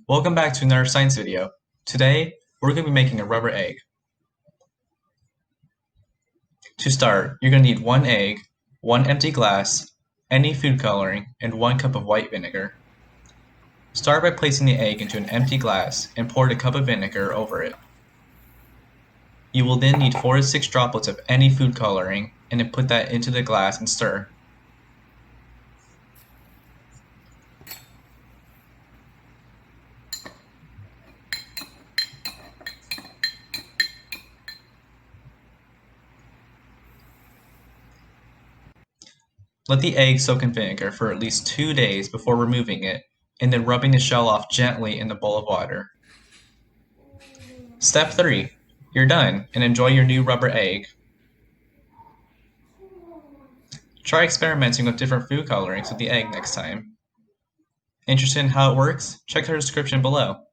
Welcome back to another science video. Today, we're going to be making a rubber egg. To start, you're going to need 1 egg, 1 empty glass, any food coloring, and 1 cup of white vinegar. Start by placing the egg into an empty glass and pour a cup of vinegar over it. You will then need 4 to 6 droplets of any food coloring and then put that into the glass and stir. Let the egg soak in vinegar for at least 2 days before removing it and then rubbing the shell off gently in the bowl of water. Step 3. You're done, and enjoy your new rubber egg. Try experimenting with different food colorings with the egg next time. Interested in how it works? Check the description below.